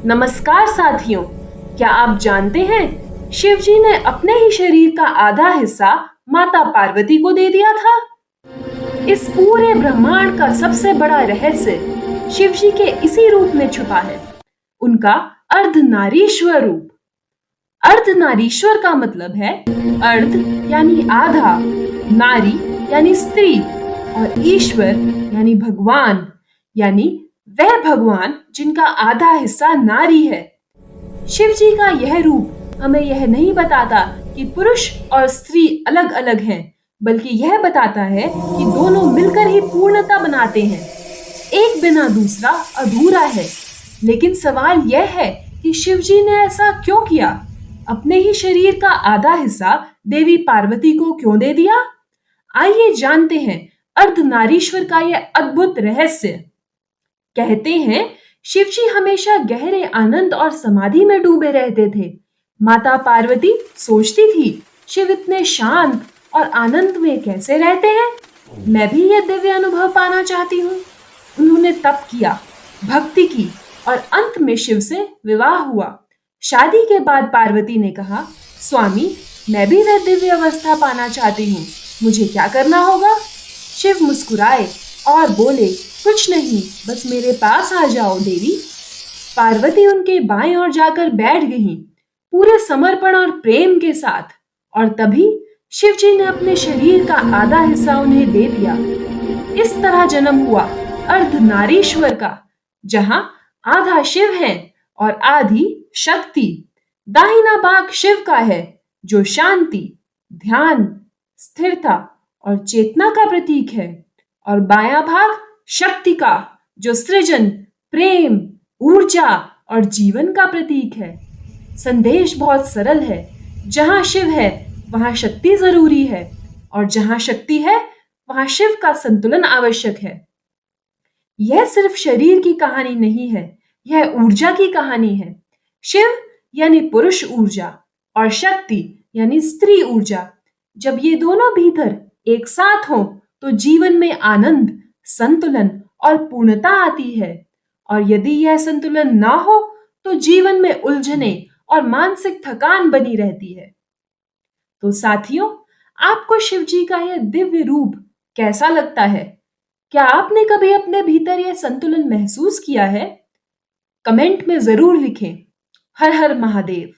नमस्कार साथियों, क्या आप जानते हैं शिव जी ने अपने ही शरीर का आधा हिस्सा माता पार्वती को दे दिया था। इस पूरे ब्रह्मांड का सबसे बड़ा रहस्य शिव जी के इसी रूप में छुपा है, उनका अर्धनारीश्वर रूप। अर्धनारीश्वर का मतलब है अर्ध यानी आधा, नारी यानी स्त्री और ईश्वर यानी भगवान, यानी वह भगवान जिनका आधा हिस्सा नारी है। शिव जी का यह रूप हमें यह नहीं बताता कि पुरुष और स्त्री अलग अलग हैं, बल्कि यह बताता है कि दोनों मिलकर ही पूर्णता बनाते हैं। एक बिना दूसरा अधूरा है। लेकिन सवाल यह है कि शिव जी ने ऐसा क्यों किया? अपने ही शरीर का आधा हिस्सा देवी पार्वती को क्यों दे दिया? आइए जानते हैं अर्धनारीश्वर का यह अद्भुत रहस्य। कहते हैं शिव जी हमेशा गहरे आनंद और समाधि में डूबे रहते थे। माता पार्वती सोचती थी, शिव इतने शांत और आनंद में कैसे रहते हैं? मैं भी यह दिव्य अनुभव पाना चाहती हूँ। उन्होंने तप किया, भक्ति की और अंत में शिव से विवाह हुआ। शादी के बाद पार्वती ने कहा, स्वामी, मैं भी वह दिव्य अवस्था पाना चाहती हूँ। मुझे क्या करना होगा? शिव मुस्कुराए और बोले, कुछ नहीं, बस मेरे पास आ जाओ देवी। पार्वती उनके बाएं ओर जाकर बैठ गईं, पूरे समर्पण और प्रेम के साथ। और तभी शिव जी ने अपने शरीर का आधा हिस्सा उन्हें दे दिया। इस तरह जन्म हुआ अर्धनारीश्वर का, जहां आधा शिव है और आधी शक्ति। दाहिना भाग शिव का है, जो शांति, ध्यान, स्थिरता और चेतना का प्रतीक है, और बायां भाग शक्ति का, जो सृजन, प्रेम, ऊर्जा और जीवन का प्रतीक है। संदेश बहुत सरल है। जहां शिव है वहां शक्ति जरूरी है, और जहां शक्ति है वहां शिव का संतुलन आवश्यक है। यह सिर्फ शरीर की कहानी नहीं है, यह ऊर्जा की कहानी है। शिव यानी पुरुष ऊर्जा और शक्ति यानी स्त्री ऊर्जा। जब ये दोनों भीतर एक साथ हों तो जीवन में आनंद, संतुलन और पूर्णता आती है। और यदि यह संतुलन ना हो तो जीवन में उलझने और मानसिक थकान बनी रहती है। तो साथियों, आपको शिव जी का यह दिव्य रूप कैसा लगता है? क्या आपने कभी अपने भीतर यह संतुलन महसूस किया है? कमेंट में जरूर लिखें। हर हर महादेव।